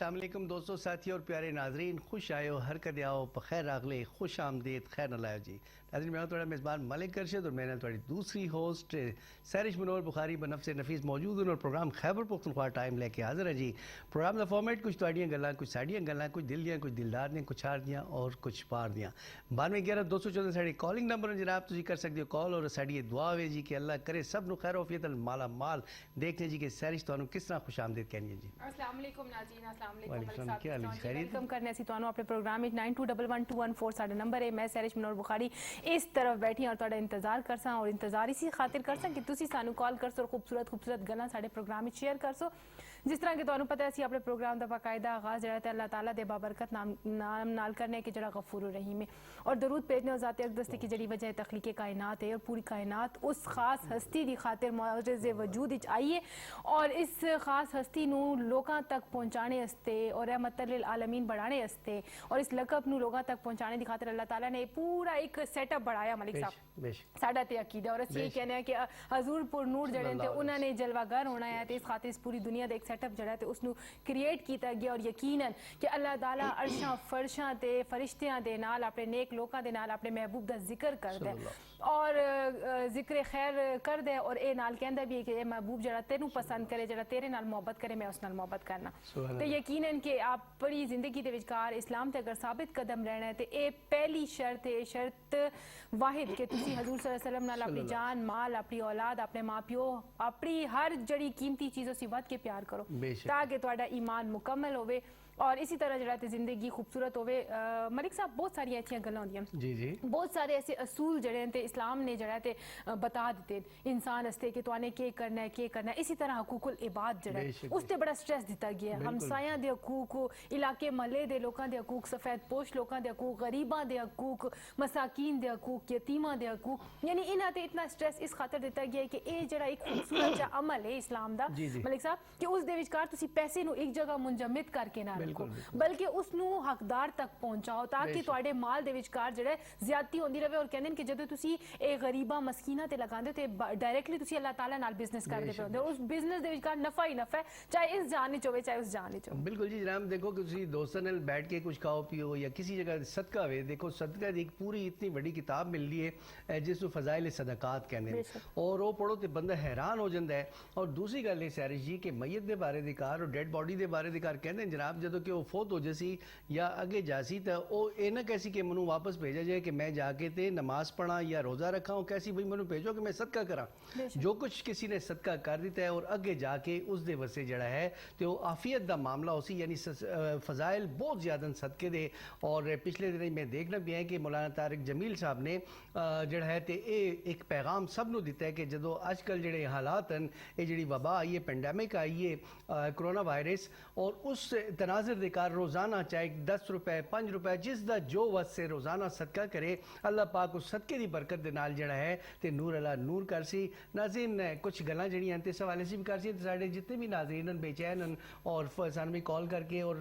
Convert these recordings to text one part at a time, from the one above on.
अस्सलाम वालेकुम दोस्तों, साथियों और प्यारे नाजरीन, खुश आयो हर कदे आओ बखैर आगले खुश आमदीद खैर नलायो जी। नाजरीन, मैं थोड़ा मेज़बान मलिक करशद और मैंने थोड़ी दूसरी होस्ट सैरिश मनोर बुखारी बनफ से नफीस मौजूद और प्रोग्राम खैबर पुख्तनख्वा टाइम लेके हाजिर है जी। प्रोग्राम का फॉर्मेट कुछ तुहाडियां गल्लां, कुछ साडियां गल्लां, कुछ दिल दियां, कुछ दिलदार दियां, कुछ हार दियां और कुछ पार दियां। 9211 साड़ी कॉलिंग नंबर जनाब, तुम कर सकते हो कॉल और साड़ी दुआ वे जी कि अल्लाह करे सब नु खैर औफियत माला माल। देखने जी कि सैरिश तुहानू किस तरह खुश आमदीद कहनी है जी। अस्सलाम वालेकुम नाज़रीन, अस्सलाम वालेकुम वालेकुम मलिक साहब, क्या हाल है? खैरियत? वेलकम करने सी ਤੁਹਾਨੂੰ ਆਪਣੇ ਪ੍ਰੋਗਰਾਮ ਵਿੱਚ 92112114 ਸਾਡਾ ਨੰਬਰ ਹੈ। ਮੈਂ ਸੈਰਿਸ਼ ਮਨੋਰ ਬੁਖਾਰੀ ਇਸ ਤਰਫ ਬੈਠੀ ਹਾਂ और ਤੁਹਾਡਾ ਇੰਤਜ਼ਾਰ ਕਰਸਾਂ और इंतजार इसी खातिर करसां कि ਤੁਸੀਂ ਸਾਨੂੰ ਕਾਲ ਕਰਸੋ और खूबसूरत ਗੱਲਾਂ ਸਾਡੇ ਪ੍ਰੋਗਰਾਮ ਵਿੱਚ ਸ਼ੇਅਰ ਕਰਸੋ। जिस तरह कि ਤੁਹਾਨੂੰ पता है ਅਸੀਂ ਆਪਣੇ प्रोग्राम ਦਾ बाकायदा आगाज़ ਜਿਹੜਾ ਹੈ अल्लाह ताला दे बाबरकत नाम नाल करने कि जड़ा गफूर रहीम है और दरूद भेजने और ज़ात अक़दस की जड़ी वजह तख्लीक़ कायनात है और पूरी कायनात उस खास हस्ती की खातिर मुअज़्ज़ज़ वजूद विच आई है और इस खास हस्ती नू लोगों तक पहुँचाने वास्ते और रहमतुल लिल आलमीन बढ़ाने वास्ते और इस लक़ब नू लोगों तक पहुँचाने की खातिर अल्लाह ताला ने पूरा एक सेटअप बढ़ाया। मलिक साहब साडा ते अकीदा और असीं कहने हैं कि हजूर पुर नूर जड़े ते उन्होंने जलवागर होना है तो इस खातिर इस पूरी दुनिया का एक सेटअप जड़ा है उसनू क्रिएट किया गया और यकीनन कि अल्लाह ताला अर्शां फरशां ते फरिश्तियां दे नाल अपने नेक लोकां दे नाल अपने महबूब दा जिक्र करदा है और जिक्र खैर करदा है और ए नाल कहंदा भी है कि ए महबूब जड़ा तेनू पसंद करे, जड़ा तेरे नाल मोहब्बत करे, मैं उस नाल मोहब्बत करना। तो यकीनन कि आप बड़ी जिंदगी दे विचकार इस्लाम ते अगर साबित कदम रहना है तो ए पहली शर्त है, शर्त वाहिद कि तुसी हजूर सल्लल्लाहु अलैहि वसल्लम नाल अपनी जान माल, अपनी औलाद, अपने माँ प्यो, अपनी हर जड़ी कीमती चीज़ों से वध के प्यार करो ताकि तुहाडा ईमान मुकम्मल होवे और इसी तरह जड़ा जिंदगी खूबसूरत होवे। मलिक साहब बहुत सारी ऐसी गल्लां होंदियां जी जी, बहुत सारे ऐसे असूल जड़े हैं इस्लाम ने जड़ा ते बता दिते इंसान हस्ते कि तुआने के करना है, के करना है। इसी तरह हकूकुल इबाद जड़ा है उस ते बड़ा स्ट्रेस दिता गया है। हमसायां दे हकूक, इलाके महल्ले दे लोकां दे हकूक, सफेद पोश लोकां दे हकूक, गरीबां दे हकूक, मसाकीन दे हकूक, यतीमां दे हकूक, यानी इन्हां ते इतना स्ट्रेस इस खातर दिता गया है कि ये जड़ा एक खूबसूरत जा अमल है इस्लाम दा मलिक साहब कि उस दे विचकार तुसी पैसे नू एक जगह मुंजमद करके ना बल्कि उसनू हकदार तक पहुंचाओ ताकि तुहाडे माल दे विचकार जेड़ा ज्यादती होंदी रहे और कहंदे कि जदों तुसी ए गरीबा मस्कीना ते लगांदे ते डायरेक्टली तुसी अल्लाह ताला नाल बिजनेस करदे पे होंदे उस बिजनेस दे विचकार नफा ही नफा है, चाहे इस जान विच होवे चाहे उस जान विच होवे। बिल्कुल जी जनाब, देखो कि तुसी दोस्तां नाल बैठ के कुछ खाओ पियो या किसी जगह सदका वे, देखो सदका दी एक पूरी इतनी बड़ी किताब मिलदी है जिसको फजाइल सदकात कहंदे ने और वो पढ़ो ते बंदा हैरान हो जांदा है। और दूसरी गल है सैरिश जी कि मैयत दे बारे दी कार और डेड बॉडी दे बारे दी कार कहंदे जनाब जदों कि फौत हो जैसी या अगे जासी तो वो ये ना कैसी कि मैनू वापस भेजा जाए कि मैं जाके ते नमाज पढ़ा या रोज़ा रखा हूँ, कैसी भाई मैनू भेजो कि मैं सदका करा। जो कुछ किसी ने सदका कर दिता है और अगे जाके उस दे वसे जड़ा है तो आफियत का मामला उसी यानी फजाइल बहुत ज़्यादा सदके दे। और पिछले दिन मैं देखना भी है कि मौलाना तारिक जमील साहब ने जड़ा है तो ये एक पैगाम सब नू दिता है कि जो अजकल जड़े हालात हैं, ये जी वबा आई है, पेंडेमिक आई है, कोरोना वायरस और उस तनाजर दे कार रोज़ाना चाहे 10 रुपए 5 रुपए जिसका जो वस से रोज़ाना सदका करे अल्लाह पाक उस सदके की बरकत के नाल जड़ा है तो नूर अला नूर कर सी। नाज़रीन कुछ गल्लां जड़ियां ते इस हवाले से भी कर सी साढ़े जितने भी नाज़रीन बेचैन और सानू भी कॉल करके और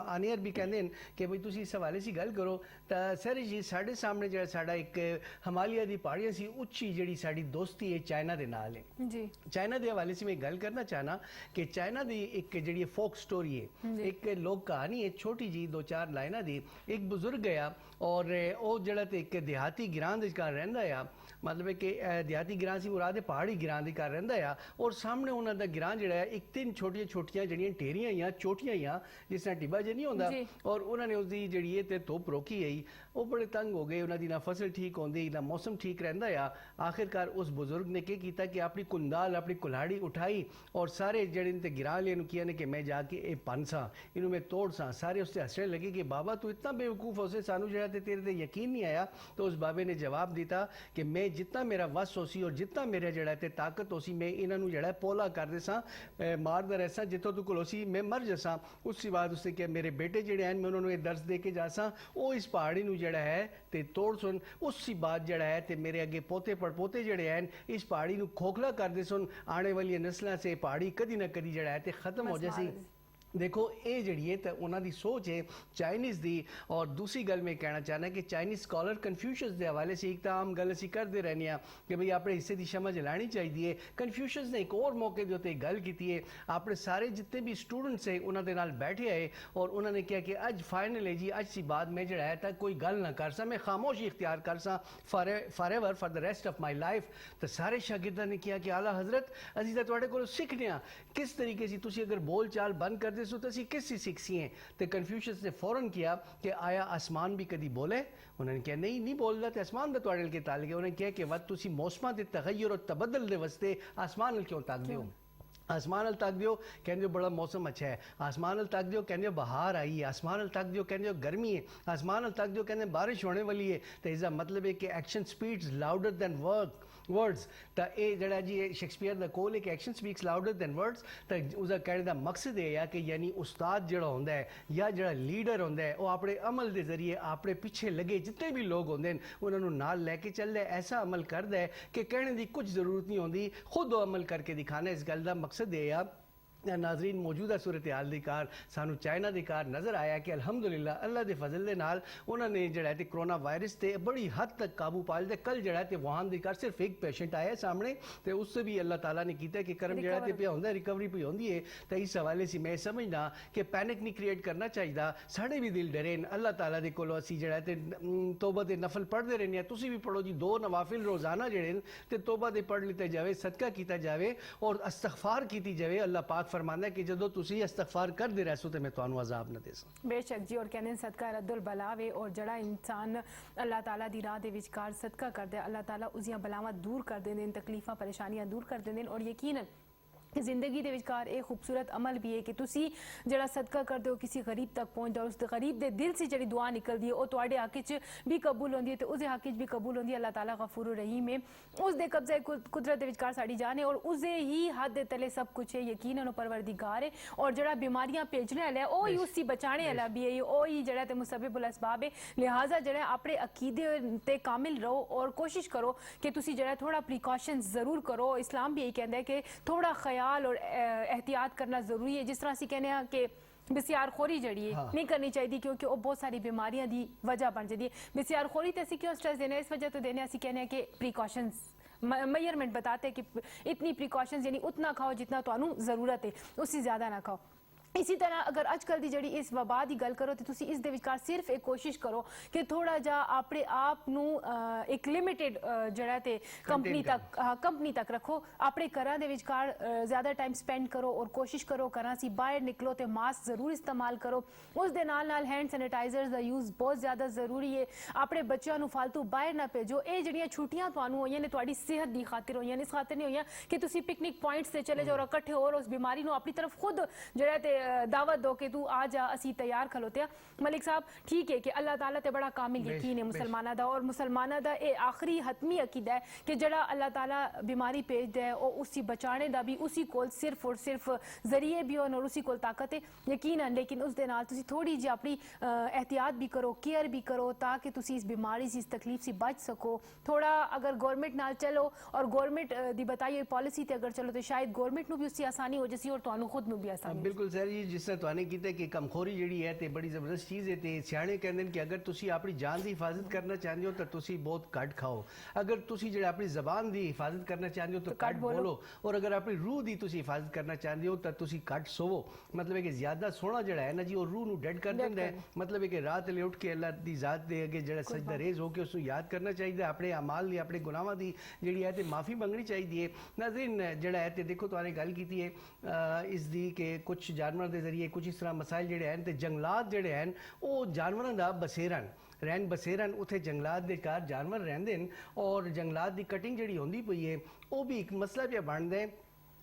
आनियर भी कहते हैं कि भाई तुसी इस हवाले से गल करो। तो सर जी साढ़े सामने जो साढ़ा एक हिमालय की पहाड़ियां सी उच्ची जी साड़ी दोस्ती है चाइना के नाल है जी। चाइना के हवाले से मैं गल करना चाहना कि चाइना की एक जी फोक स्टोरी है, एक लोक कहानी है छोटी जी 2-4 लाइना दी। एक बुजुर्ग गया और वो जड़ा एक देहाती गिरां दे घर रहिंदा आ, मतलब कि देहाती गिरां सी मुराद पहाड़ी गिरां दे घर रहिंदा आ और सामने उन्हां दा गिरां जड़ा है एक 3 छोटियां छोटियां जड़ियां टेरियां या चोटियां या जिस तरह टिब्बा जे नहीं होंदा और उन्होंने उसकी जड़ी है ते धुप रोकी आई। वो बड़े तंग हो गए, उन्हां दी ना फसल ठीक होंदी ना मौसम ठीक रहिंदा आ। आखिरकार उस बुजुर्ग ने क्या किया कि अपनी कुंदाल अपनी कुल्हाड़ी उठाई और सारे जड़े ते गिरां ले किया ने कि मैं जाके ये पंसा इनू मैं तोड़ सा। सारे उससे हंसने लगे कि बाबा तू इतना बेवकूफ़ हो से सानू जड़ा तेरे ते यकीन नहीं आया। तो उस बाबे ने जवाब दिता कि मैं जितना मेरा वस हो सी और जितना मेरा जड़ा ते ताकत हो सी मैं इन्हों जड़ा पोला कर दे सा मारदा रहा जितों तू कोल सी मैं मर जसा। उसके बाद उसने क्या मेरे बेटे जड़े हैं मैं उन्होंने दर्ज दे के जासा वो इस पहाड़ी नू जड़ा है ते तोड़ सुन। उसकी बाद जड़ा है ते मेरे अगे पोते पड़पोते जड़े हैं इस पहाड़ी नू खोखला कर दे सुन। आने वाली नस्लों से पहाड़ी कदी ना कदी जड़ा है ते खत्म हो जासी। देखो ये जी है तो उन्होंने सोच है चाइनीज़ दी। और दूसरी गल मैं कहना चाहना कि चाइनीज़ स्कॉलर कन्फ्यूशस के हवाले से एक तो आम गल असी करते रहने कि भाई अपने हिस्से की समझ लैनी चाहिए। कन्फ्यूशस ने एक और मौके के उत्ते गल की है, अपने सारे जितने भी स्टूडेंट्स है उन्होंने नाल बैठे आए और उन्होंने कहा कि अज फाइनल है जी, अज सी बाद में जड़ा है कोई गल ना कर सा, मैं खामोशी इख्तियार कर सा for ever for the rest of my life. तो सारे शागिर्दां ने कहा कि आला हजरत असी तो तुहाडे कोलों सीखने किस तरीके से तुसी अगर बोल चाल बंद कर दे सो तो असी किस सीखसी हैं। तो कन्फ्यूशस ने फौरन किया कि आया आसमान भी कभी बोले? उन्होंने कहा नहीं नहीं बोलता, तो आसमान का तुहाडे के ताल्लुक है। उन्होंने कहा कि वत तुसी मौसमां दे तगय्युर और तबदल दे वास्ते आसमान क्यों ताकदे हो? आसमान अल तक दियो कहते बड़ा मौसम अच्छा है, आसमान अल तक दियो कहते बहार आई है, आसमान अल तक दियो कहते गर्मी है, आसमान अल तक दियो कहते बारिश होने वाली है। तो इसका मतलब है कि action speeds louder than words. तो ये जड़ा जी शेक्सपियर का कोल है कि action speaks louder than words. तो उसका कहने का मकसद ये है कि यानी उस्ताद जड़ा होंदा है या जड़ा लीडर होंदा है वो अपने अमल के जरिए अपने पिछे लगे जितने भी लोग होंदे हैं उन्होंने नाल लैके चलदा है, ऐसा अमल करदा है कि कहने की कुछ जरूरत नहीं होंदी, खुद वो अमल करके दिखाना। इस गल का मकसद ये है। नाजरीन मौजूदा सूरत हाल की कार सानू चाइना की कार नज़र आया कि अल्हम्दुलिल्लाह अल्लाह के फजल के नाल उन्होंने जड़ा है कोरोना वायरस से बड़ी हद तक काबू पा लिया। कल जड़ा है वुहान की कार सिर्फ एक पेशेंट आया सामने, तो उससे भी अल्लाह ताला ने किया कि करम जड़ा पे होंदा रिकवरी पे होंदी है। तो इस हवाले से मैं समझना कि पैनिक नहीं क्रिएट करना चाहिए, साढ़े भी दिल डरे अल्लाह ताला दे कोलों असी जड़ा है तोबा दे नफल पढ़ते रहने। तुसी भी पढ़ो जी, 2 नवाफिल रोज़ाना जड़े ते तोबा दे पढ़ लिता जाए, सदका किया जाए और इस्तगफार की जाए। अल्लाह पाक फरमांदा है कि जदों तुसी इस्तगफार करदे रहसो ते मैं तुहानू अज़ाब न देसां। बेशक जी, और कहने सदका रद्दुल बला वे, और जड़ा इंसान अल्लाह ताला दी राह दे विचकार सदका करदे अल्लाह ताला उसियां बलावां दूर कर देंदे, तकलीफां परेशानियां दूर कर देंदे। और यकीनन जिंदगी के विचकार एक खूबसूरत अमल भी है कि तुसी जड़ा सदका करते हो किसी गरीब तक पहुँचता और उस गरीब के दिल से जी दुआ निकलती है वो तुहाडे हक च भी कबूल होंदी है तो उसके हक च भी कबूल होंदी है। अल्लाह ताला गफूर रहीम है, उसके कब्जे कुदरत के विचकार साड़ी जान है और उसके ही हाथ दे तले सब कुछ है। यकीनन परवरदिगार है और जड़ा बीमारियां भेजने वाला है वो ही उसकी बचाने वाला भी है, वो ही जड़ा ते मुसब्बिबुल असबाब है। लिहाजा जड़ा अपने अकीदे ते कामिल रहो और कोशिश करो कि तुसी जड़ा थोड़ा प्रिकॉशन जरूर करो। इस्लाम भी यही कहता है कि थोड़ा ख्याल और एहतियात करना जरूरी है। जिस तरह से कहने हैं कि बिस्यारखोरी जड़ी है नहीं करनी चाहिए क्योंकि वो बहुत सारी बीमारियां दी वजह बन जाती है। बिस्यारखोरी तो असी क्यों स्ट्रेस देने, इस वजह तो देने असी कहने हैं कि प्रिकॉशंस मेजरमेंट बताते हैं कि इतनी प्रिकॉशंस यानी उतना खाओ जितना तुहानू जरूरत है, उससे ज्यादा ना खाओ। इसी तरह अगर अजकल की जड़ी इस वबा की गल करो तो तुसी इस दे विचकार सिर्फ एक कोशिश करो कि थोड़ा जा अपने आप नू एक लिमिटेड जड़ा ते कंपनी तक रखो। अपने घरां दे विचकार ज़्यादा टाइम स्पेंड करो और कोशिश करो घरां सी बाहर निकलो तो मास्क जरूर इस्तेमाल करो। उस दे नाल हैंड सैनिटाइजर का यूज़ बहुत ज़्यादा जरूरी है। अपने बच्चों नू फालतू बाहर ना भेजो। ये जड़ियां छुट्टियां तुहानू होईयां ने तुहाडी सेहत की खातिर होईयां ने, इस खातिर नहीं होईयां कि तुसी पिकनिक पॉइंट्स से चले जाओ और इकट्ठे हो और उस बीमारी नू अपनी तरफ खुद जड़ा ते दावत दो कि तू आ जा असी तैयार खलोते हैं। मलिक साहब ठीक है कि अल्लाह ताला ते बड़ा कामिल यकीन है मुसलमाना दा और मुसलमाना दा ये आखिरी हतमी अकीदा है कि जड़ा अल्लाह ताला बीमारी भेजदा है और उसी बचाने दा भी उसी कोल सिर्फ और सिर्फ जरिए भी होन और उसी कोल ताकत है यकीनन। लेकिन उस दे नाल तुसी थोड़ी जी अपनी एहतियात भी करो, केयर भी करो ताकि तुसी इस बीमारी से इस तकलीफ से बच सको। थोड़ा अगर गवर्नमेंट नाल चलो और गवर्नमेंट दी बताई हुई पॉलिसी ते अगर चलो तो शायद गवर्नमेंट नू भी उससे आसानी हो जैसी और तुहानू खुद नू भी आसानी। बिल्कुल सर जी, जिस तरह तुहाने कीता कि कमखोरी जिहड़ी है ते बड़ी जबरदस्त चीज़ है। ते सियाणे कहंदे कि अगर तुसी अपनी जान की हिफाजत करना चाहते हो तो तुसी बहुत घट खाओ, अगर तुसी जिहड़ा अपनी जबान की हिफाजत करना चाहते हो तो घट बोलो, और अगर अपनी रूह की तुसी हिफाजत करना चाहते हो तो तुसी घट सोवो। मतलब है कि ज्यादा सोना जिहड़ा है ना जी वो रूह नू डेड कर देंदा है। मतलब है कि रात ले उठ के अल्लाह की जात दे अगे जिहड़ा सजदा रेज होकर उसको याद करना चाहिए, अपने अमाल दी अपने गुनाहां दी जिहड़ी है ते माफ़ी मंगनी चाहिए। नाज़रीन जिहड़ा है ते देखो तुहाने गल कीती है इस दी कि कुछ जानवरों के जरिए कुछ इस तरह मसाइल जिहड़े हैं ते जंगलात जिहड़े हैं वो जानवरों का बसेरा रहन बसेरा उत्थे जंगलात के कार जानवर रहंदे न और जंगलात की कटिंग जिहड़ी होंदी पई है वो भी एक मसला पिया बनदा है।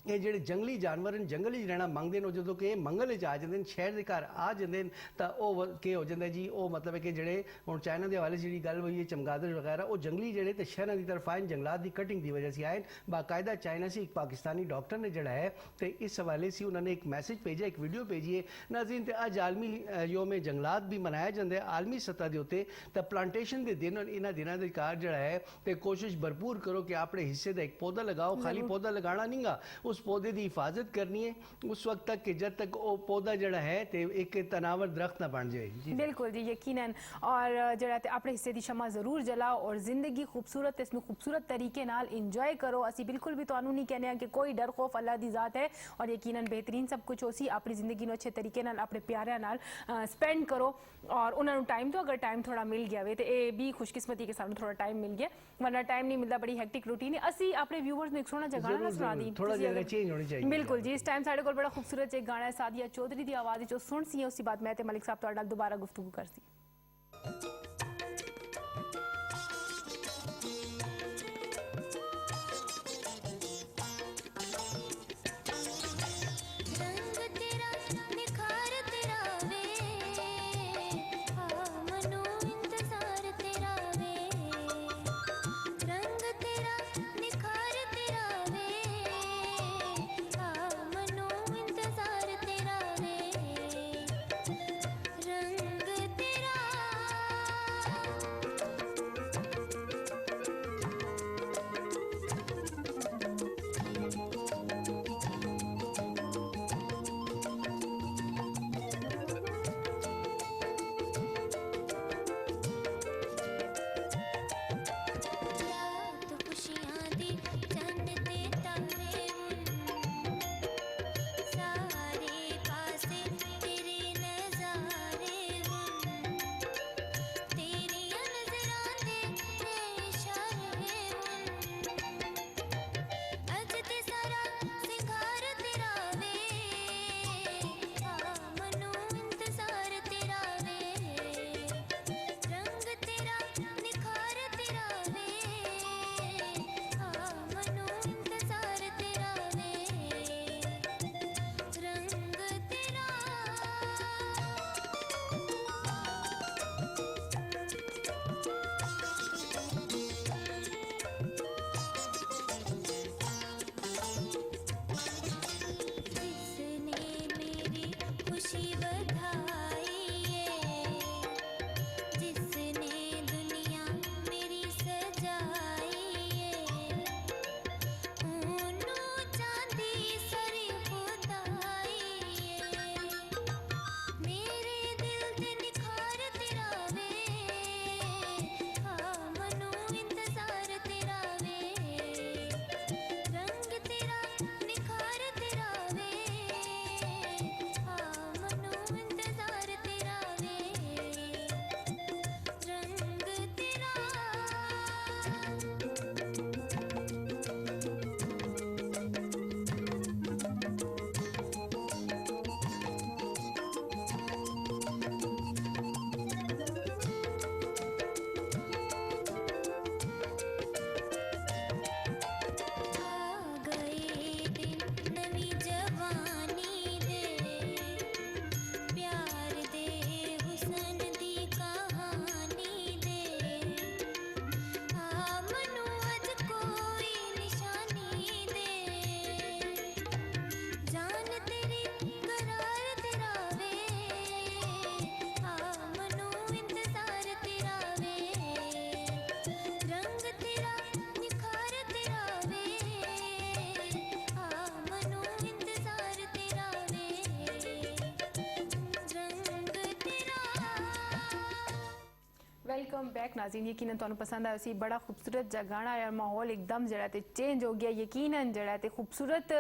ये ਜਿਹੜੇ जंगली जानवर जंगल ही रहना मंगते हैं जो कि मंगल आ जाते हैं शहर के घर आ जाते हैं तो वह के हो जाता है जी वो मतलब है कि जोड़े हम चाइना के हवाले से जी गल हुई है चमगादड़ वगैरह वो जंगली जोड़े तो शहरों की तरफ आए जंगलात की कटिंग की वजह से आए। बाकायदा चाइना से एक पाकिस्तानी डॉक्टर ने जड़ा है तो इस हवाले से उन्होंने एक मैसेज भेजा, एक वीडियो भेजी है। नाज़रीन तो अज आलमी योम जंगलात भी मनाया जाता है आलमी सतह के उत्ते तो प्लांटेशन के दिन इन्होंने दिनों के कार जड़ा है तो कोशिश भरपूर करो कि अपने हिस्से का एक पौधा लगाओ, खाली पौधा लगाना नहीं गा उस पौधे की हिफाजत करनी है उस वक्त तक कि जब तक वो पौधा जड़ा है तो एक तनावर दरख्त ना बन जाए जी बिल्कुल जी यकीनन और जड़ा ते अपने हिस्से की शमा जरूर जलाओ और जिंदगी खूबसूरत इसमें खूबसूरत तरीके नाल इंजॉय करो असी बिल्कुल भी तुहानू नहीं कहने कि कोई डर खौफ अल्लाह दी जात है और यकीनन बेहतरीन सब कुछ होसी अपनी जिंदगी नु अच्छे तरीके नाल अपने प्यारिਆਂ नाल स्पेंड करो और उन्होंने टाइम तो अगर टाइम थोड़ा मिल गया वे तो ये भी खुशकिस्मती के सानू थोड़ा टाइम मिल गया वरना टाइम नहीं मिलता बड़ी हेक्टिक रूटीन है असी अपने व्यूअर्स ਨੂੰ ਇੱਕ ਸੋਹਣਾ ਜਿਹਾ ਗਾਣਾ ਸੁਣਾ दी थोड़ा जगह चेंज होनी चाहिए बिल्कुल जी इस टाइम साढ़े कोल बड़ा खूबसूरत जिहा गाना है सादिया चौधरी की आवाज़ जो सुन सी उसी बात मैं ते मलिक साहब तुहाडे नाल दोबारा गुफ्तगू करसी वेलकम बैक नाज़रीन यकीनन तुहानू पसंद आया सी बड़ा खूबसूरत जहा गाना है और माहौल एकदम जड़ा ते चेंज हो गया यकीनन जड़ा ते खूबसूरत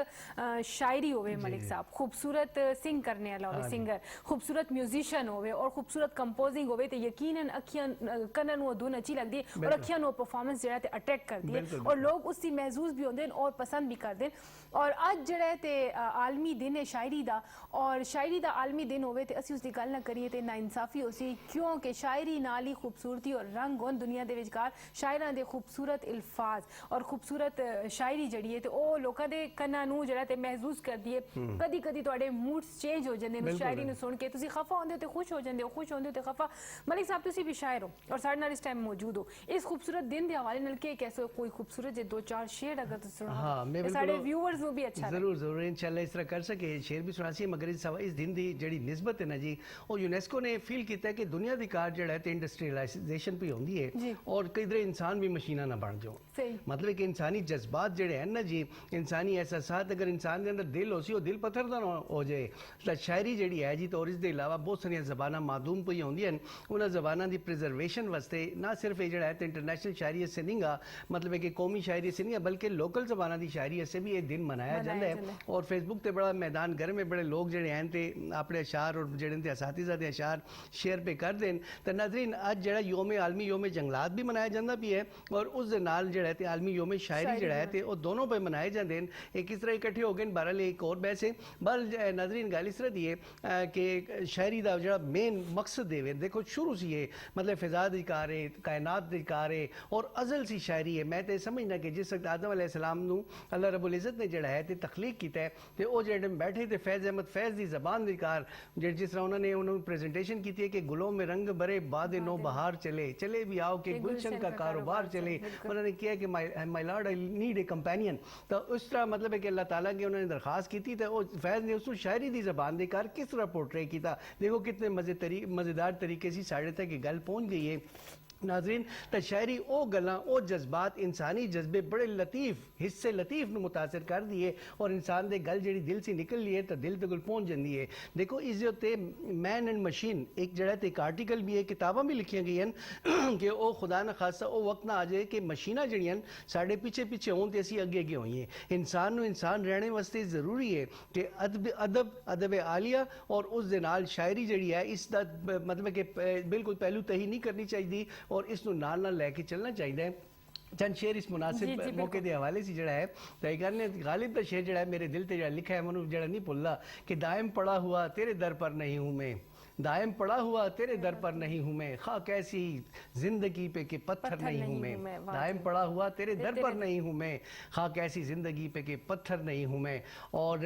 शायरी होवे मलिक साहब खूबसूरत सिंग करने वाला होवे सिंगर खूबसूरत म्यूजिशियन होवे और खूबसूरत कंपोजिंग होवे ते यकीनन अखियां कन्नां नू धुन अच्छी लगदी है और अखियां नू परफॉर्मेंस जड़ा ते अट्रैक्ट करदी है और लोग उसकी महसूस भी होंदे और पसंद भी करदे और अज जड़ा ते आलमी दिन है शायरी दा और शायरी दा आलमी दिन होवे ते असी उसदी गल ना करिए ते नाइंसाफी होसी क्योंकि शायरी नाल ही खूबसूरती और रंग होन दुनिया दे विचकार शायरां दे खूबसूरत अल्फाज और खूबसूरत शायरी जड़ी है ते ओ लोकां दे कन्नां नू जड़ा ते महसूस करदी है कदी कदी तुहाडे मूड्स चेंज हो जांदे ने शायरी नू सुन के तुसी खफा होंदे हो ते खुश हो जांदे हो खुश होंदे हो ते खफा मलिक साहब तुसी भी शायर हो और साडे नाल इस टाइम मौजूद हो इस खूबसूरत दिन दे हवाले नाल के कैसे कोई खूबसूरत जे दो चार शेर अगर तुसी सुना हाँ मैं साडे व्यूअर्स नू भी अच्छा जरूर जरूर इंशाल्लाह इस तरह कर सके शेर भी सुना सी मगर इस दिन दी जड़ी निस्बत है ना जी वो यूनेस्को ने फील किया है कि दुनिया दी कार जड़ा है इंडस्ट्रियलाइजेशन पई होंदी जी। है और किधरे इंसान भी मशीना ना बन जाओ। सही। मतलब कि इंसानी जज्बात जड़े हैं ना जी, इंसानी एहसासात अगर इंसान के अंदर दिल हो सी, वो दिल पत्थर दा ना हो जाए। तो शायरी जड़ी है जी, तो इसके अलावा बहुत सारिया जबाना मादूम पई होंदियां, उन्होंने जबाना की प्रिजर्वेशन वास्ते ना सिर्फ ये जड़ा है तो इंटरनेशनल शायरी से नहीं गा, मतलब है कि कौमी शायरी से नहीं है, बल्कि लोकल जबाना की शायरी से भी ये दिन मनाया जाता है। और फेसबुक ते बड़ा मैदान गर्म है, बड़े लोग जड़े हैं ते अपने अशार और जड़े असातिज़ा के अशार शेयर पे कर दें। तो नाज़रीन अज जड़ा योम आलमी योम जंगलात भी मनाया जाता भी है और उस दे नाल जड़ा है आलमी योम शायरी जड़ा है तो दोनों पे मनाए जाते हैं। एक किस तरह इकट्ठे हो गए। बहरहाल एक और बहस है। बहरहाल नाज़रीन गल इस तरह दी है कि शायरी का जो मेन मकसद है, देखो शुरू से ये मतलब फिजा दिकार है, कायनात दिकार है और अजल सी शायरी है। मैं तो समझना कि जिस वक्त आदम अलैहिस्सलाम नू अल्लाह रब्बुल इज़्ज़त ने जड़ा है तखलीक किया है तो वो जो बैठे थे फैज़ अहमद फैज़ की जबान दिकार जिस तरह उन्होंने उन्होंने प्रेजेंटेशन की है कि गुलों में रंग भरे बाद नो बहार चले चले भी आओ कि गुलशन का कारोबार चले। उन्होंने किया कि my Lord I need a companion. तो उस तरह मतलब है कि अल्लाह ताला की उन्होंने दरखास्त की थी तो फैज़ ने उसको शायरी की जबान दिकार किस तरह पोर्ट्रे किया। देखो कितने मज़ेदार तरीके से साढ़े तक गल पहुँच गई है। नाजरीन तो शायरी वो गल्लां वो जज्बात इंसानी जज्बे बड़े लतीफ़ हिस्से लतीफ़ नूं मुतासर कर दिए और इंसान दे गल जी दिल से निकल ली है तो दिल तक पहुँच जाती है। देखो इस उत्ते मैन एंड मशीन एक जड़ा एक आर्टिकल भी है, किताबां भी लिखियां गई हैं कि वो खुदा न खासा वो वक्त ना आ जाए कि मशीनां जड़ियां साढ़े पीछे पीछे हों तो असी अगे अगे होइए। इंसान नूं इंसान रहने वास्ते ज़रूरी है कि अदब आलिया और उस दे नाल शायरी जड़ी है इसका मतलब कि बिल्कुल पहलू तही नहीं करनी चाहिए और इसनों नाल नाल लैके चलना चाहिए। चंद शेर इस मुनासिब मौके के हवाले से जड़ा है तो एक गालिब का शेर जड़ा है मेरे दिल से जड़ा लिखा है मनु जड़ा नहीं भुलदा कि दायम पड़ा हुआ तेरे दर पर नहीं हूँ मैं, दायम पड़ा हुआ तेरे दर पर नहीं हूँ मैं, खा कैसी जिंदगी पे के पत्थर नहीं हूँ मैं। दायम पड़ा हुआ तेरे दर पर नहीं हूँ मैं, खा कैसी जिंदगी पे के पत्थर नहीं हूँ मैं। और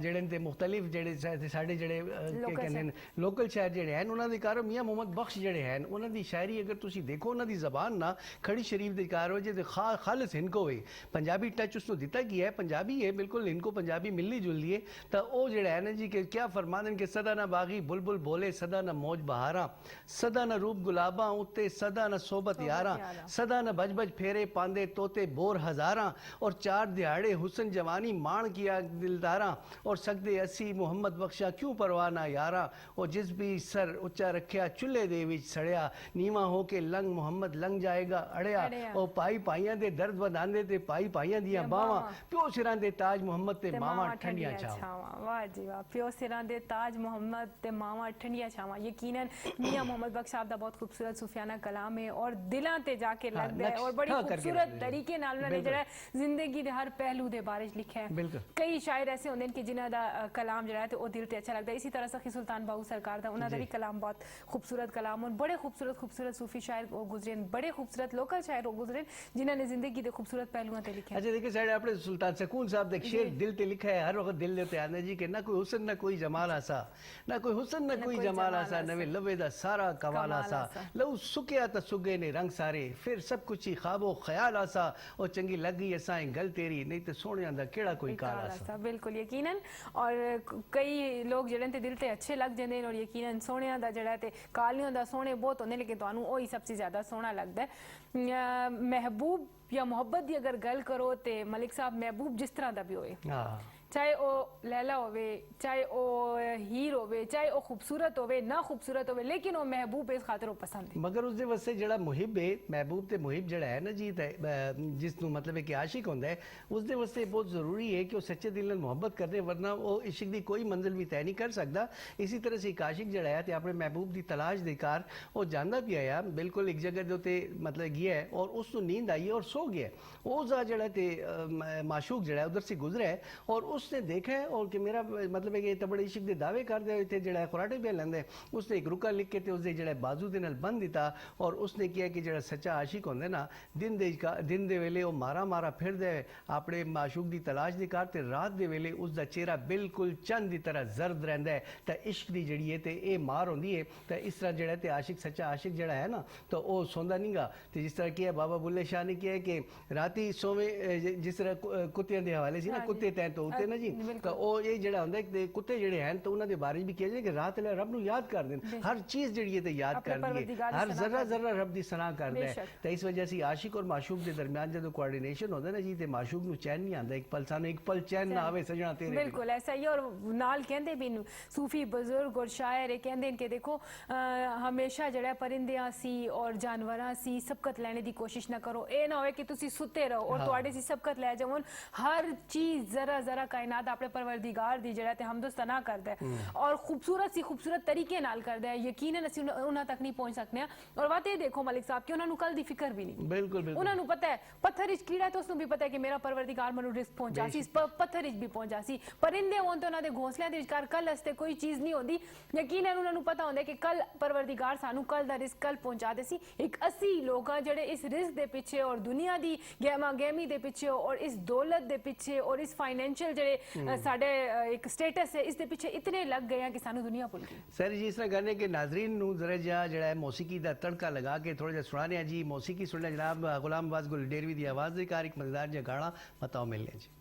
जड़े ते मुख्तलिफ जड़े साढ़े जड़े कहते लोकल शायर जड़े हैं उन्होंने कार मियाँ मोहम्मद बख्श जड़े हैं उन्होंने शायरी अगर तुम देखो उन्होंने जबान ना खड़ी शरीफ के कार हो जे खालस हिनको हो पंजाबी टच उसको दिता गया है, पंजाबी है बिल्कुल इनको पंजाबी मिलनी जुलनी है। तो वो जड़ा है ना जी कि क्या फरमा दें कि सदा ना बागी बुलबुल बोले सदा न मौज बहारा, सदा न रूप गुलाबा उत्ते सदा न सोबत यारा, सदा न बज बज फेरे पांदे तोते बोर हजारा और चार दिहाड़े हुसन जवानी माण किया दिलदारा और सकदे असी मोहम्मद बख्शा क्यों परवाना यारा और जिस भी सर उच्चा रखिया चुल्हे दे विच सड़िया नीवा हो के लंग मोहम्मद लंग जाएगा अड़िया और पाई पाइयां दे दर्द वधांदे ते पाई पाइयां दियां बावां प्यो सिरां दे ताज मोहम्मद ते मावा ठंडियां छावां। वाह जी वाह, प्यो सिरां दे ताज मोहम्मद ते मावा ठंडियां छावां। यकीनन मियां मोहम्मद बख्श साहब दा बहुत खूबसूरत सूफियाना कलाम है और दिलां ते जाके लगदा है और बड़ी खूबसूरत तरीके नाल उन्होंने जड़ा जिंदगी दे हर पहलू दे बारे च लिखा है। कई शायर ऐसे होंदे कि जिन्हां दा कलाम जड़ा ते ओ दिल ते अच्छा लगदा है। इसी तरह सखी सुल्तान बाहू सरकार दा उन्हां दा भी कलाम बहुत खूबसूरत कलाम और बड़े खूबसूरत खूबसूरत सूफी शायर वो गुजरे, बड़े खूबसूरत लोकल शायर वो गुजरे जिन्हां ने जिंदगी दे खूबसूरत पहलुआं ते लिखा है। अच्छा देखिए साढ़े अपने सुल्तान सकून साहब दा शेर दिल ते लिखा है हर वक्त दिल दे आंदा जी कि ना कोई हुस्न ना कोई जमाल आसा, ना कोई हुस्न ना कोई जमाल आसा, नवे लवे दा सारा कमाल आसा, लहू सुकिया तो सुगे ने रंग सारे फिर सब कुछ ही ख्वाबो ख्याल आसा और चंगी लग गई असां गल तेरी नहीं तो सोने दा केड़ा कोई काल आसा। बिल्कुल यकीनन और कई लोग जड़े ते दिल ते अच्छे लग जाते हैं और यकीनन सोने दा जड़ा ते कालियों दा सोने बहुत होंदे लेकिन तुहानू वही सबसे ज्यादा सोहना लगदा है। महबूब या मोहब्बत की अगर गल करो तो मलिक साहब महबूब जिस तरह का भी होए, चाहे वो लैला होवे, चाहे वो हीर होवे, चाहे वो खूबसूरत होवे ना खूबसूरत होवे, लेकिन वो महबूब इस खातिर वो पसंद है। मगर उसके वास्ते जड़ा मुहिब है महबूब ते मुहिब जड़ा है ना जी जिसनों मतलब है कि आशिक होंदा है उसके वास्ते बहुत जरूरी है कि वो सच्चे दिल नाल मोहब्बत करे वरना वो इश्क की कोई मंजिल भी तय नहीं कर सकता। इसी तरह से एक आशिक जड़ा है तो अपने महबूब की तलाश दे कार वो जांदा भी आया बिल्कुल एक जगह जो ते मतलब गया है और उसको नींद आई है और सो गया है। वो जड़ा ते माशूक जड़ा उधर से गुजरा है और उसने देखा है और कि मेरा मतलब है कि इतने बड़े इश्क के दावे कर दे थे जड़ा खुराटे पे लेंदे उसने एक रुका लिख के ते उसके जड़ा बाजू दे नाल बंद दिता और उसने किया कि जड़ा सच्चा आशिक होंदे ना दिन दे वेले वो मारा मारा फिर दे अपने माशूक की तलाश दी कर ते रात दे वेले उसका चेहरा बिल्कुल चंद की तरह जर्द रहिंदा है। तो इश्क की जड़ी है तो ये मार होंदी है। तो इस तरह जड़ा ते आशिक सच्चा आशिक जड़ा है ना तो वो सोंदा नहीं गा। तो जिस तरह किया बाबा बुल्ले शाह ने किया है कि राती सोवे जिस तरह कुत्तियां के हवाले से ना कुत्ते तैं तो उते ना जी तो वो ये ਜਿਹੜਾ ਹੁੰਦਾ ਕਿ ਕੁੱਤੇ ਜਿਹੜੇ ਹਨ ਤਾਂ ਉਹਨਾਂ ਦੇ ਬਾਰੇ ਵੀ ਕਿਹਾ ਜਾਂਦਾ ਕਿ ਰਾਤ ਵੇਲੇ ਰੱਬ ਨੂੰ ਯਾਦ ਕਰਦੇ ਨੇ ਹਰ ਚੀਜ਼ ਜਿਹੜੀ ਹੈ ਤੇ ਯਾਦ ਕਰਦੀ ਹੈ ਹਰ ਜ਼ਰਾ ਜ਼ਰਾ ਰੱਬ ਦੀ ਸਨਾਹ ਕਰਦਾ ਹੈ ਤਾਂ ਇਸ ਵਜ੍ਹਾ ਸੀ ਆਸ਼ਿਕ ਔਰ ਮਾਸ਼ੂਕ ਦੇ ਦਰਮਿਆਨ ਜਦੋਂ ਕੋਆਰਡੀਨੇਸ਼ਨ ਹੁੰਦਾ ਨਾ ਜੀ ਤੇ ਮਾਸ਼ੂਕ ਨੂੰ ਚੈਨ ਨਹੀਂ ਆਉਂਦਾ ਇੱਕ ਪਲ ਸਾਨੂੰ ਇੱਕ ਪਲ ਚੈਨ ਨਾ ਆਵੇ ਸਜਣਾ ਤੇਰੇ ਬਿਲਕੁਲ ਐਸਾ ਹੀ ਔਰ ਨਾਲ ਕਹਿੰਦੇ ਵੀ ਸੂਫੀ ਬਜ਼ੁਰਗ ਔਰ ਸ਼ਾਇਰ ਇਹ ਕਹਿੰਦੇ ਨੇ ਕਿ ਦੇਖੋ ਹਮੇਸ਼ਾ ਜਿਹੜਾ ਪਰਿੰਦਿਆਂ ਸੀ ਔਰ ਜਾਨਵਰਾਂ ਸੀ ਸਬਕਤ ਲੈਣੇ ਦੀ ਕੋਸ਼ਿਸ਼ ਨਾ ਕਰੋ ਇਹ ਨਾ ਹੋਵੇ ਕਿ ਤੁਸੀਂ ਸੁੱਤੇ ਰਹੋ ਔਰ ਤੁਹਾਡੇ ਸੀ ਸਬਕਤ ਲੈ ਜਾਵਣ ਹਰ ਚੀਜ਼ ਜ਼ਰਾ ਜ਼ਰਾ ਕਾਇਨਾਤ ਆਪਣੇ ਪਰਵਰਦੀਗਾਰ ਦੀ ਜਿਹੜਾ ਤੇ ਹਮਦੁਸਤਨਾ ਕਰਦਾ ਹੈ ਔਰ ਖੂਬਸੂਰਤ ਤਰੀਕੇ ਨਾਲ ਕਰਦਾ ਹੈ ਯਕੀਨਨ ਅਸੀਂ ਉਹਨਾਂ ਤੱਕ ਨਹੀਂ ਪਹੁੰਚ ਸਕਦੇ ਔਰ ਵਾਤੇ ਦੇਖੋ ਮਲਿਕ ਸਾਹਿਬ ਕਿ ਉਹਨਾਂ ਨੂੰ ਕੱਲ ਦੀ ਫਿਕਰ ਵੀ ਨਹੀਂ ਬਿਲਕੁਲ ਉਹਨਾਂ ਨੂੰ ਪਤਾ ਹੈ ਪੱਥਰ ਵਿੱਚ ਕੀੜਾ ਤੇ ਉਸ ਨੂੰ ਵੀ ਪਤਾ ਹੈ ਕਿ ਮੇਰਾ ਪਰਵਰਦੀਗਾਰ ਮੈਨੂੰ ਰਿਜ਼ਕ ਪਹੁੰਚਾ ਸੀ ਪੱਥਰ ਵਿੱਚ ਵੀ ਪਹੁੰਚਾ ਸੀ ਪਰਿੰਦੇ ਹੋਣ ਤੇ ਉਹਨਾਂ ਦੇ ਘੋਂਸਲਿਆਂ ਦੇ ਵਿਚਕਾਰ ਕੱਲ ਵਾਸਤੇ ਕੋਈ ਚੀਜ਼ ਨਹੀਂ ਹੁੰਦੀ ਯਕੀਨਨ ਉਹਨਾਂ ਨੂੰ ਪਤਾ ਹੁੰਦਾ ਕਿ ਕੱਲ ਪਰਵਰਦੀਗਾਰ ਸਾਨੂੰ ਕੱਲ ਦਾ ਰਿਜ਼ਕ ਕੱਲ ਪਹੁੰਚਾ ਦੇ ਸੀ ਇੱਕ ਅਸੀਂ ਲੋਕਾਂ ਜਿਹੜੇ ਇਸ ਰਿਜ਼ਕ ਦੇ ਪਿੱਛੇ ਔਰ ਦੁਨੀਆ ਦੀ ਗਹਿਮੀ ਦੇ ਪਿੱਛੇ ਔਰ ਇਸ ਦੌਲਤ ਦੇ ਪਿੱਛੇ ਔਰ ਇਸ ਫਾਈਨੈਂਸ਼ੀਅਲ ਜਿਹੜੇ ਸਾਡੇ ਇੱਕ ਸਟੇਟਸ ਹੈ ਇਸ ਦੇ ਪਿੱਛੇ ਇਤਨੇ ਲੱਗ ਗਏ ਕਿ ਸਾਨੂੰ ਦੁਨੀਆ ਭੁੱਲ ਗਈ सर जी इस तरह करने के नाजरीन नू जरा जड़ा है मौसीकी का तड़का लगा के थोड़ा जा सुनाने हैं जी मौसीकी सुनने जनाब गुलाम अब्बास गुल डेरवी की आवाज़ दे कार एक मजेदार जा गाना बताओ मिलने जी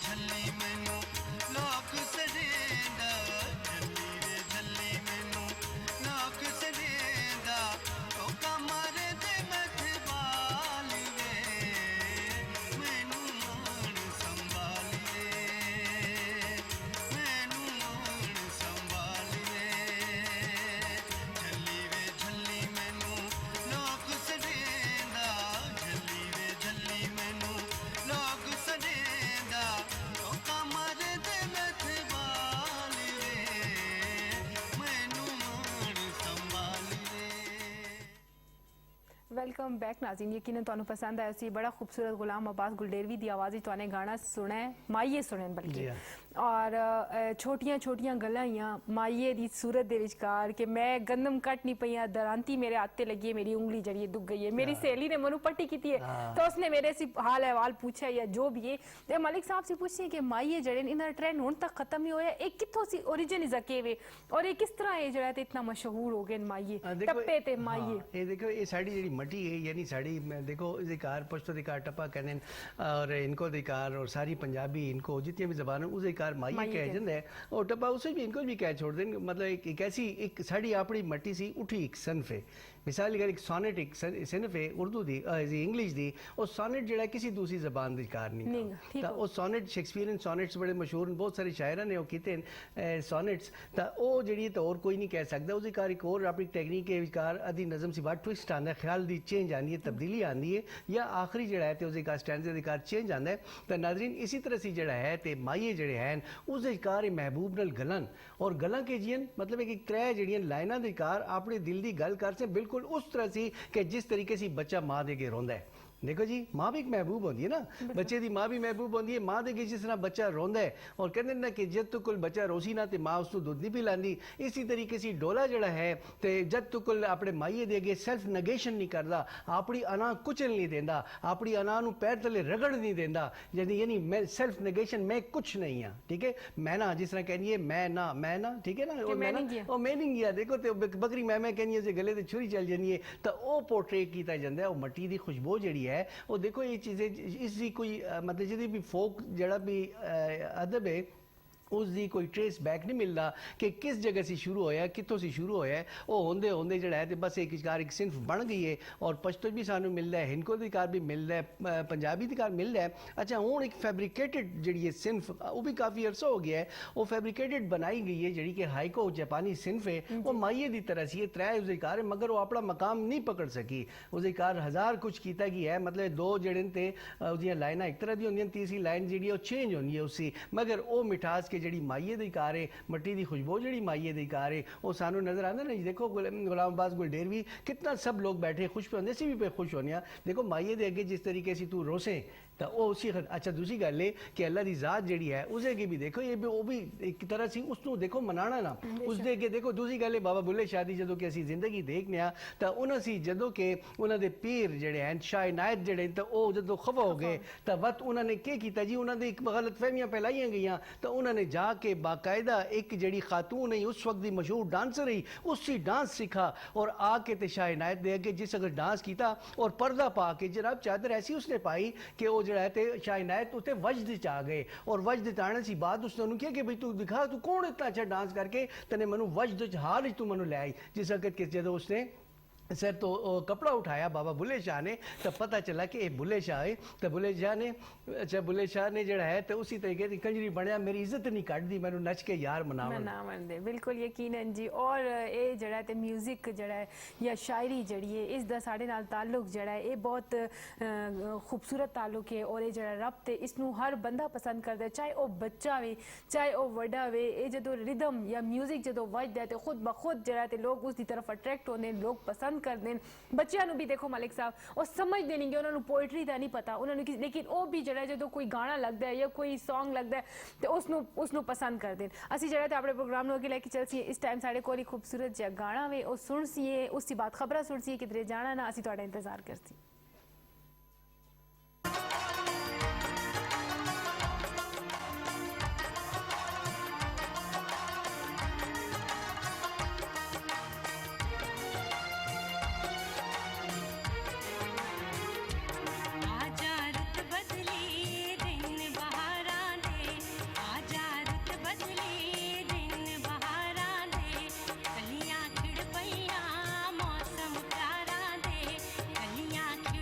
झल्ली मैनू लोक सजेंदा झल्ली वे झल्ली मैनू वेलकम बैक नाज़रीन। यकीनन तुहानू पसंद आया सी। बड़ा खूबसूरत गुलाम अब्बास गुलडेरवी दी आवाज़ ही तुहाने गाना सुना है, माइये सुने बल्कि, और छोटियां छोटियां गल्लां हियां माइये दी सूरत दे विचकार कि मैं गंदम कट नहीं पईयां, दरांती मेरे आते लगी है, मेरी उंगली जड़ी दुख गई है, मेरी सहेली ने मनु पट्टी की है तो उसने मेरे से हाल अहवाल पूछा या जो भी है। ते मलिक साहब से पूछिए कि माइये जड़े इन्दा ट्रेंड हुण तक खत्म नहीं होया, एक कित्थों सी ओरिजिन इसदा केवे और ये किस तरह ये जड़ा इतना मशहूर हो गए माइये टप्पे ते माइये। ये देखो ये साड़ी जी मटी है यानी साड़ी देखो अधिकार पश्तो अधिकार टप्पा कहने और इनको अधिकार और सारी पंजाबी इनको जितनी भी जबान है उस अधिकार माइये कह जाता है और टप्पा उसे भी इनको भी कह छोड़ दें। मतलब एक ऐसी एक साड़ी अपनी मट्टी सी उठी एक सनफ है। मिसाल अगर एक सोनेट एक सिनफ है उर्दू दी इंग्लिश दी और सोनेट जड़ा किसी दूसरी जबान दी कार नहीं तो वो सोनेट शेक्सपियरियन सोनेट्स बड़े मशहूर बहुत सारे शायरा ने वो कीते सोनेट्स तो वो जड़ी तो और कोई नहीं कह सकता उसकी कार एक और अपनी टेक्निक के विकार अधी नज़म सी बात ट्विस्ट आंदा है, ख्याल दी चेंज आनी है, तब्दीली आनी है या आखिरी जड़ा है तो उसकी कार स्टैंड के कार चेंज आंदा है। तो नाजरीन इसी तरह से जड़ा है तो माइये जड़े हैं उसके कार महबूब नाल गलन और गलां के जियन मतलब एक त्रै जड़ियां लाइनां दी कार अपने दिल दी गल कर से बिल्कुल उस तरह से कि जिस तरीके से बच्चा माँ दे के रोंदा है। देखो जी माँ भी एक महबूब होती है ना, बच्चे की माँ भी महबूब होती है। माँ दे के जिस तरह बच्चा रोंदा है और कहते ना कि जब तक बच्चा रोसी ना तो माँ उसको दुध नहीं पिलांदी, इसी तरीके से डोला जड़ा है तो जब तक अपने माइये दे के सेल्फ नगेशन नहीं करता, अपनी अना कुचल नहीं देता, अपनी अना नू पैर तले रगड़ नहीं देता, यानी मैं सेल्फ नगेशन मैं कुछ नहीं हाँ, ठीक है। मैं ना जिस तरह कहनी है मैं ना ठीक है ना और मैं नहीं गया देखो तो बकरी मैं कहनी है गले ते छुरी चल जानी है तो वह पोर्ट्रेट किया जाता है। वो मट्टी की खुशबू जी है वो देखो ये चीज़ें इसकी कोई मतलब जिहदी भी फोक जड़ा भी अदब है उसकी कोई ट्रेस बैक नहीं मिलता कि किस जगह से शुरू होया कितों से शुरू होया वो होंदे होंदे जड़ा है तो बस एक कार एक सिंफ बन गई है और पश्तो भी सानू मिलता है, हिंदको अधिकार भी मिलता है, पंजाबी अधिकार मिलता है। अच्छा हूँ एक फैब्रिकेटेड जी है सिंफ वो भी काफ़ी अरसा हो गया है, वो फैब्रिकेटेड बनाई गई है जी कि हाईको जापानी सिंफ है वो माइये की तरह से त्रै उसके कार है मगर वो अपना मकाम नहीं पकड़ सकी। उसके कार हज़ार कुछ किया गया है मतलब दो जड़े ते उसदियां लाइनां एक तरह दी होंदियां, तीसरी लाइन जी चेंज होनी है उसकी मगर वो मिठास के जी माइये दी कार है मट्टी की खुशबू जी माइये दी कार है वो सानू नजर आता ना जी। देखो गुलाम अब्बास गुलडेरवी कितना सब लोग बैठे खुश पे होंगे सी भी पे खुश होने देखो माइये दे अगे जिस तरीके से तू रोसे तो वो उसी अच्छा दूसरी गल है कि अल्लाह की जात जी है उसे अगे भी देखो ये भी वो भी एक तरह से उसको देखो मनाना ना उसके अगे देखो। दूसरी गल है बाबा बुल्ले शाह दी जदों कि असीं जिंदगी देखने तो उन्होंने सी जदों के उन्होंने पीर जड़े हैं शाह इनायत जड़े तो वो जो खफा हो गए तो वत उन्होंने क्या किया जी उन्होंने एक गलत फहमियाँ फैलाइया गई तो उन्होंने जाके बाकायदा एक जड़ी खातून है उस वक्त की मशहूर डांसर रही उससे डांस सीखा और आके तो शाह इनायत दे अगे जिस अगर डांस किया और पर्दा पा के जनाब चादर ऐसी उसने पाई कि वो जड़ा है शाह इनायत उत्ते वजद च आ गए और वजद आने सी बात उसने उन्होंने किया कि भाई तू दिखा तू कौन इतना अच्छा डांस करके तने मनु वजद हाल तू मनु ले आई। जिस वक्त के जदों उसने सर तो कपड़ा उठाया बाबा बुल्ले शाह ने तो पता चला कि ये बुल्ले शाह है तो बुल्ले शाह ने अच्छा बुल्ले शाह ने जड़ा है तो उसी तरीके की कंजरी बनया मेरी इज्जत नहीं कट दी मैंने नच के यार मनावन दे। बिल्कुल यकीनन जी। और ये जड़ा है म्यूजिक जड़ा है या शायरी जड़ी है इसका साढ़े नाल ताल्लुक जड़ा है ये बहुत खूबसूरत ताल्लुक है और ये जड़ा रब्त है इसनू हर बंदा पसंद करता है चाहे वह बच्चा वे चाहे वह वड्डा वे। ये जो रिदम या म्यूजिक जो वजदा है तो खुद ब खुद जड़ा है लोग उसकी तरफ अट्रैक्ट होते हैं लोग पसंद कर दें। बच्चों भी देखो मलिक साहब वो समझते नहीं कि उन्होंने पोइट्री का नहीं पता उन्होंने लेकिन वो भी जरा जो कोई गाना लगता है या कोई सॉन्ग लगता है तो उसनों पसंद कर दें। असी जरा अपने प्रोग्राम में अगे लेके चल सी इस टाइम साढ़े कोई खूबसूरत जहा गाना वे वो सुन सीए उसकी बात खबर सुन सीए किधरे जाना ना असी थोड़ा इंतजार कर सी। कलियां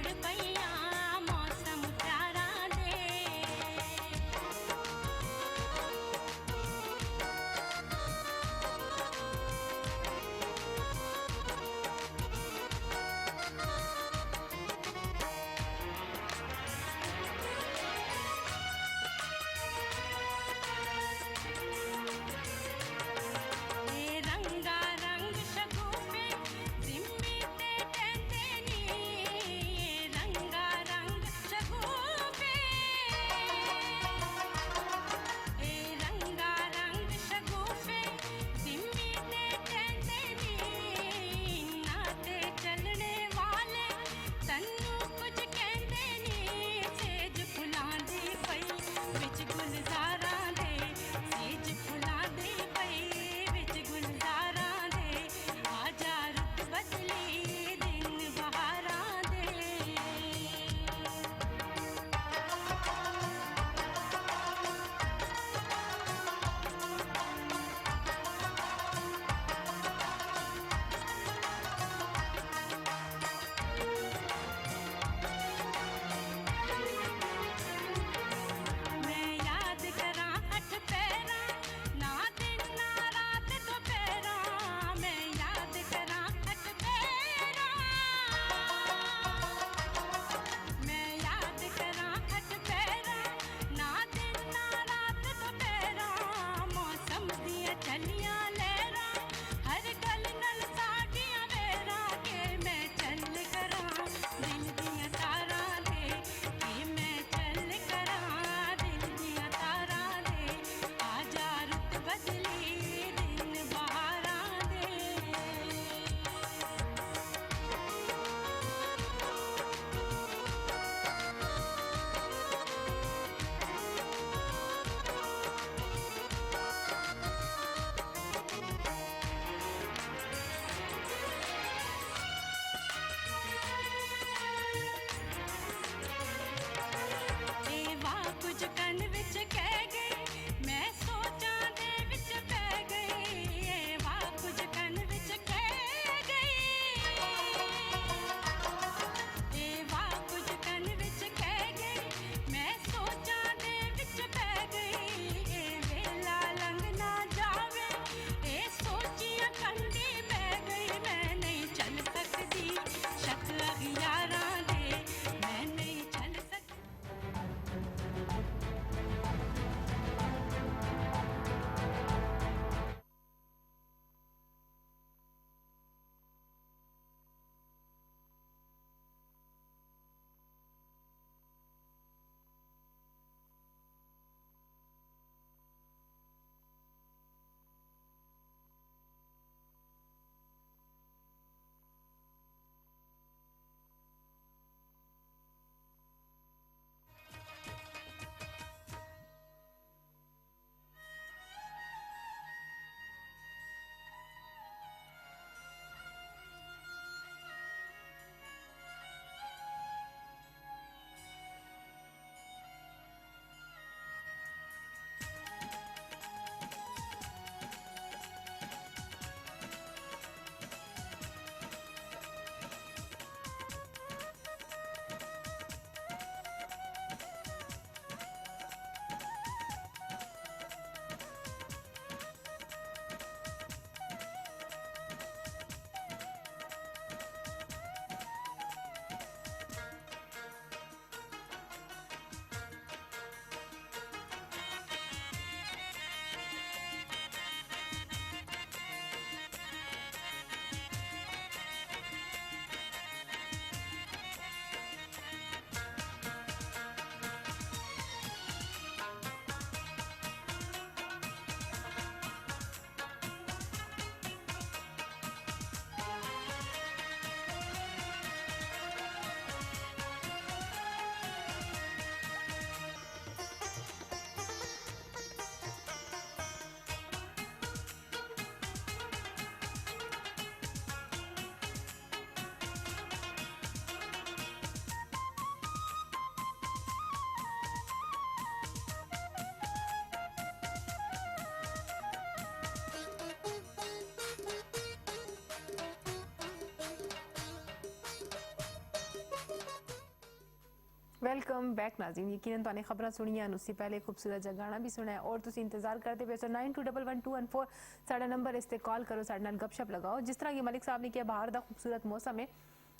वेलकम बैक नाज़रीन। यकीनन तुहाने खबरां सुनियां, उससे पहले खूबसूरत जिहा गाना भी सुना है और तुसीं इंतजार करते पे 92111214 साडा नंबर इस ते कॉल करो, साडे नाल गपशप लगाओ। जिस तरह कि मलिक साहब ने किया, बाहर दा खूबसूरत मौसम है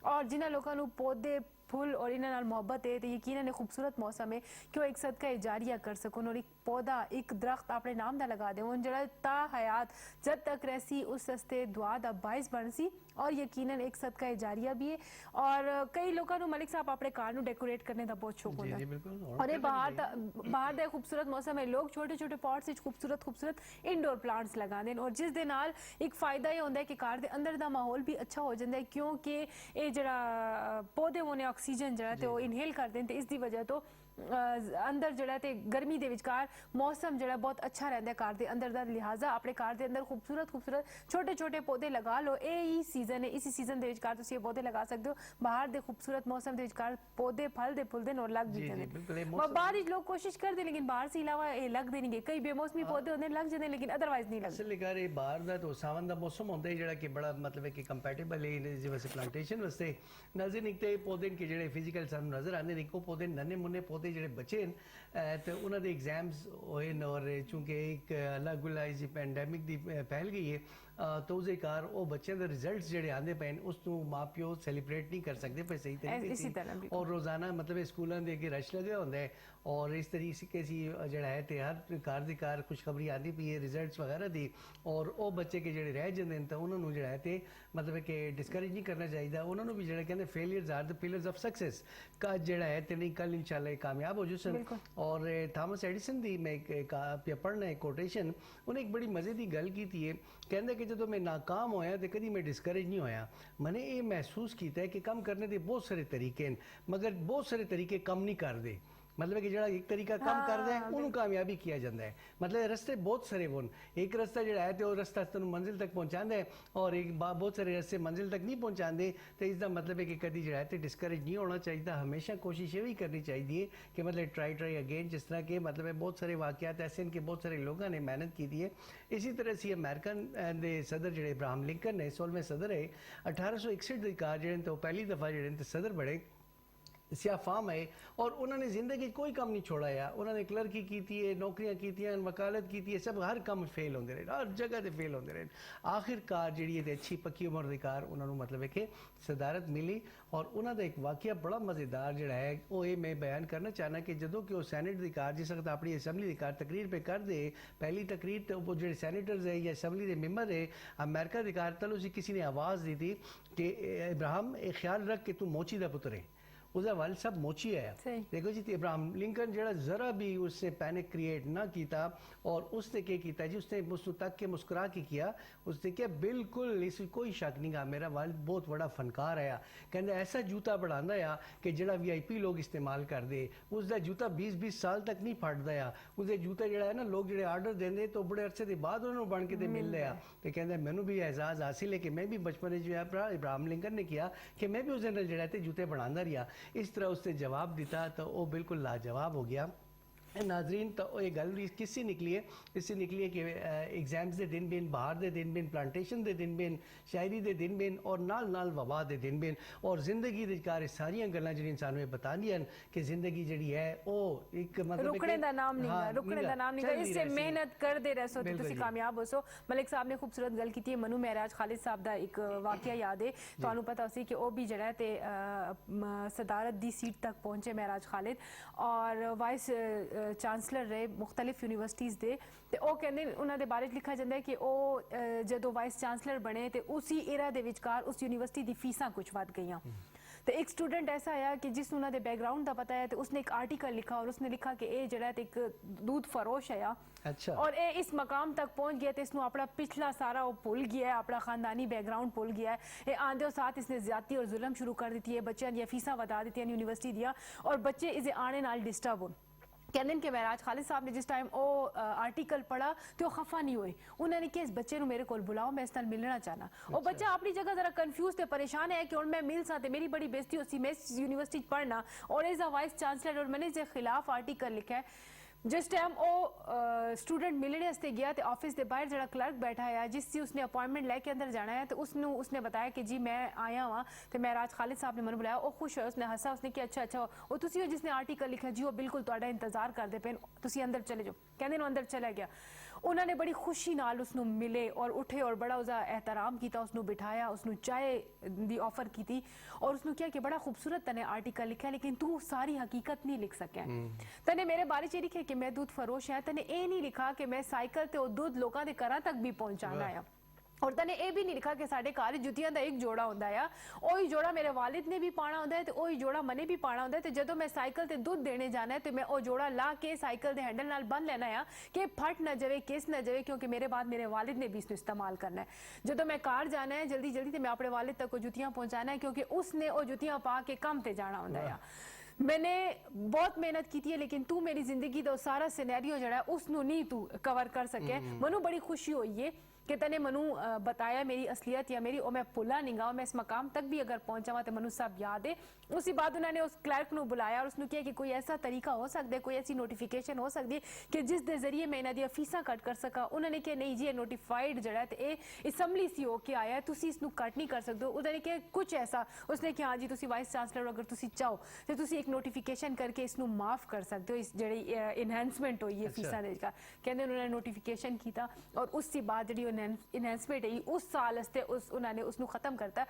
और जिन्हां लोकां नूं पौधे फुल और इन्हां नाल मोहब्बत है तो यकीनन खूबसूरत मौसम है कि वो एक सदका जारिया कर सकन और एक पौधा एक दरख्त अपने नाम दा लगा देवन जड़ा ता हयात जब तक रहसी उस रस्ते दुआ दा बाइस बनसी और यकीनन एक सदका जारिया भी है। और कई लोगों को मलिक साहब अपने कार डेकोरेट करने का बहुत शौक होता है और ये बाहर दा खूबसूरत मौसम है, लोग छोटे छोटे पॉट्स विच खूबसूरत खूबसूरत इनडोर प्लांट्स लगाते हैं और जिस दे नाल एक फायदा ये होता है कि कार दे अंदर दा माहौल भी अच्छा हो जाता है क्योंकि ये जड़ा पौधे होने ऑक्सीजन जड़ा ते वो इनहेल करते हैं, इस दी वजह तो अंदर जड़ा ते गर्मी दे विचकार मौसम जड़ा बहुत अच्छा रहता है कार दे अंदर दा। लिहाजा अपने कार दे अंदर खूबसूरत खूबसूरत छोटे छोटे पौधे लगा लो। यही सीजन है, इसी सीजन दे विचकार तुसीं पौधे लगा सकते हो। बाहर दे खूबसूरत मौसम दे विचकार पौधे फल दे फुलदे और लग भी जाते हैं। बाहर लोग कोशिश करते लेकिन बाहर से अलावा ये लगते नहीं। कई बेमौसमी पौधे होते लग जाते लेकिन अदरवाइज नहीं लगते। असल बाहर दा तो सावन दा मौसम होंदा है जड़ा कि बड़ा मतलब है कि कंपैटिबल है जिवें प्लांटेशन वास्ते नज़र निकते पौधे के जड़े फिजिकल सानू नज़र आते हैं। इको पौधे नन्हे मुन्ने पौधे ਜਿਹੜੇ ਬੱਚੇ ਨੇ ਤੇ ਉਹਨਾਂ ਦੇ ਐਗਜ਼ਾਮਸ ਹੋਏ ਨੇ ਔਰ ਚूंकि ਇੱਕ ਅਲੱਗ ਗੁਲਾਈ ਜੀ ਪੈਂਡੈਮਿਕ ਦੀ ਫੈਲ ਗਈ ਹੈ तो उसके कार वो बच्चों के रिजल्ट्स ਜਿਹੜੇ आते पे उस माँ प्यो सैलीब्रेट नहीं कर सकते पे सही तरीके से और रोज़ाना मतलब स्कूलों के अगे रश लगे होंगे और इस तरीके से जड़ा है तो हर कार खुशखबरी आती पी है रिजल्ट्स वगैरह दी और वो बच्चे के जोड़े रह जाते हैं तो उन्होंने जड़ा है तो मतलब कि डिस्करेज नहीं करना चाहिए। उन्होंने भी जड़ा कहते failures are the pillars of success का जड़ा है तो नहीं कल इंशाल्लाह कामयाब हो जुसन। और थॉमस एडिसन की मैं पढ़ना एक कोटेशन उन्हें एक बड़ी मज़े की गल की है कहते कि जो मैं नाकाम होया तो कभी मैं डिस्करेज नहीं होया। मैंने ये महसूस किया है कि कम करने के बहुत सारे तरीके हैं मगर बहुत सारे तरीके कम नहीं करते। मतलब कि जड़ा एक तरीका कम कर दे उन्होंने कामयाबी किया जाता है। मतलब रस्ते बहुत सारे वन एक रस्ता जड़ा है तो रस्ता तेन मंजिल तक पहुँचाता है और एक बहुत सारे रस्ते मंजिल तक नहीं पहुँचाते। तो इसका मतलब है कि कभी जड़ा है तो डिस्करेज नहीं होना चाहिए। हमेशा कोशिश ये भी करनी चाहिए कि मतलब ट्राई अगेन जिस तरह के मतलब है बहुत सारे वाक़यात ऐसे हैं कि बहुत सारे लोगों ने मेहनत की है। इसी तरह से अमेरिकन के सदर जड़े इब्राहिम लिंकन ने 16वें सदर है 1861 की कार जड़े तो पहली दफ़ा जड़े सदर बड़े सिया फार्म है और उन्होंने ज़िंदगी कोई काम नहीं छोड़ा है। उन्होंने क्लर्की की है, नौकरियां की हैं, वकालत की है, सब हर काम फेल होते रहे, हर जगह से फेल होते रहे। आखिरकार जी अच्छी पक्की उम्र की कार उन्होंने मतलब है कि सदारत मिली। और उन्होंने एक वाकया बड़ा मज़ेदार जड़ा है वो ये मैं बयान करना चाहना कि जो कि वो सैनेट की कार जिस वक्त अपनी असैम्बली की कार तकरीर पे कर दे पहली तकरीर तो वो जो सैनेटर्स है या असैम्बली के मैंबर है अमेरिका की कार तल उसी किसी ने आवाज़ दी थी कि इब्राहिम एक ख्याल रख कि तू मोची का पुत्र है। उसका वाल सब मोची आया। देखो जी इब्राहिम लिंकन जरा ज़रा भी उससे पैनिक क्रिएट ना किया और उसने क्या किया जी उसने उसको तक के मुस्कुरा के किया। उसने क्या बिल्कुल इसमें कोई शक नहीं कहा मेरा वाल बहुत बड़ा फनकार आया कहते ऐसा जूता बनाता आ कि जड़ा VIP लोग इस्तेमाल कर दे। उसका जूता 20-20 साल तक नहीं फटता आ। उसके जूता जड़ा है ना लोग जो आर्डर देंगे तो बड़े अरसे के बाद उन्होंने बन के मिल रहा तो कहते मैंने भी एहसास हासिल है कि मैं भी बचपन जो है इब्राहिम लिंकन ने किया कि मैं भी उस दिन जड़ा जूते बनाता रहा। इस तरह उसने जवाब दिता तो वो बिल्कुल लाजवाब हो गया। नाजरीन तो ये गल किससे निकली है? इससे निकली है कि एग्जाम्स के दिन बिन बाहर के दिन बिन प्लांटेशन के दिन बिन शायरी के दिन बिन और नाल नाल वबा के दिन बिन और जिंदगी के कार सारिया गल्लां जिहड़ियां सानूं ये बता दियां कि जिंदगी जिहड़ी है वो एक मतलब रुकने का नाम नहीं रुकने का नाम नहीं इससे मेहनत करते रहो तो तुसीं कामयाब होसो। मलिक साहब ने खूबसूरत गल की है। मनु महराज खालिद साहब का एक वाकया याद है तुहानूं पता सी कि वो भी जड़ा ते सदारत की सीट तक पहुंचे महराज खालिद और वाइस चांसलर रहे मुख्तलिफ यूनिवर्सिटीज़ दे ते ओ कहंदे उन्हां दे बारे च लिखा जाता है कि ओ जदों वाइस चांसलर बने तो उसी एरा दे विचकार उस यूनिवर्सिटी दी फीसां कुछ वध गईयां। तो एक स्टूडेंट ऐसा आया कि जिस उन्होंने बैकग्राउंड का पता है तो उसने एक आर्टिकल लिखा और उसने लिखा कि ये जड़ा एक दूध फरोश है अच्छा। और ये इस मकाम तक पहुंच गया तो इसने अपना पिछला सारा वो भूल गया है, अपना खानदानी बैकग्राउंड भूल गया है। ये आंदे साथ इसने ज्यादती और जुल्म शुरू कर दी है, बच्चों दी फीसां वधा दी यूनिवर्सिटी दियां और बच्चे इसे आने नाल डिस्टर्ब हो। कहते हैं कि महराज खालिद साहब ने जिस टाइम वो आर्टिकल पढ़ा तो खफा नहीं हुए। उन्होंने कि इस बच्चे को मेरे को बुलाओ मैं इस नाल मिलना चाहना। वो बच्चा अपनी जगह जरा कंफ्यूज थे परेशान है कि मैं मिल सकते मेरी बड़ी बेइज्जती होती मैं इस यूनिवर्सिटी पढ़ना और एज अ वाइस चांसलर और मैंने इसके खिलाफ आर्टिकल लिखा है। जिस टाइम ਉਹ ਸਟੂਡੈਂਟ ਮਿਲਣ ਵਾਸਤੇ ਗਿਆ ਤੇ ਆਫਿਸ ਦੇ ਬਾਹਰ ਜਿਹੜਾ ਕਲਰਕ ਬੈਠਾ ਹੈ ਜਿਸ ਦੀ ਉਸਨੇ ਅਪਾਇੰਟਮੈਂਟ ਲੈ ਕੇ ਅੰਦਰ ਜਾਣਾ ਹੈ ਤੇ ਉਸਨੇ बताया कि जी मैं आया हुआ तो मैं राज खालिद साहब ने मैंने बुलाया वो खुश होया उसने हंसा उसने कि अच्छा वो तुसी हो जिसने आर्टिकल लिखा जी वो बिल्कुल ਤੁਹਾਡਾ इंतजार करते पे तुसी अंदर चले जाओ कहंदे नो अंदर चला गया उन्होंने बड़ी खुशी नाल उसनू मिले और उठे और बड़ा उसका एहतराम किया उसनू बिठाया उसनू चाय दी ऑफर की थी और उसनू क्या कि बड़ा खूबसूरत तने आर्टिकल लिखा लेकिन तू सारी हकीकत नहीं लिख सके तने मेरे बारे च लिखे कि मैं दूध फरोश है तने ये नहीं लिखा कि मैं साइकिल ते दूध लोगों के घरों तक भी पहुंचाना है और तने ये भी नहीं लिखा कि साढ़े घर जुतियां का एक जोड़ा होंदा है वही जोड़ा मेरे वालिद ने भी पाना होंदा है ते वही जोड़ा मने भी पाना होंदा है ते जदों मैं साइकिल ते दूध देने जाना है ते मैं वो जोड़ा ला के साइकिल दे हैंडल नाल बंद लेना है कि फट ना जाए किस ना जाए क्योंकि मेरे बाद मेरे वालिद ने भी इसको इस्तेमाल करना है जदों मैं कार जाना है जल्दी जल्दी ते मैं अपने वालिद तक वो जुतियां पहुंचाना है क्योंकि उसने वो जुतियां पा के काम ते जाना होंदा है मैंने बहुत मेहनत की है लेकिन तू मेरी जिंदगी का सारा सिनेरियो जड़ा उसनू नहीं तू कवर कर सके मनु बड़ी खुशी हुई है कि तने मनु बताया मेरी असलियत या मेरी और मैं भुला नहीं गा मैं इस मकाम तक भी अगर पहुंचा हुआ तो मनु सब याद है उसी बाद उन्होंने उस क्लर्क को बुलाया और उसने किया कि कोई ऐसा तरीका हो सकता है कोई ऐसी नोटिफिकेशन हो सकती है कि जिस दे जरिए मैं इन्हों फीसा कट कर सका उन्होंने कहा नहीं जी नोटिफाइड जड़ा है ये असैम्बली से होके आया है तुसी इसनू कट नहीं कर सकते उन्होंने कहा कुछ ऐसा उसने कहा हाँ जी तुसी वाइस चांसलर अगर तुसी चाहो तो तुसी एक नोटिफिकेशन करके इसनू माफ कर सकते हो इस जड़ी इनहेंसमेंट हुई है फीसा दे का कहते उन्होंने नोटिफिकेशन किया और उसके बाद जी इनहेंसमेंट है उस साल उस उन्होंने उसनू खत्म करता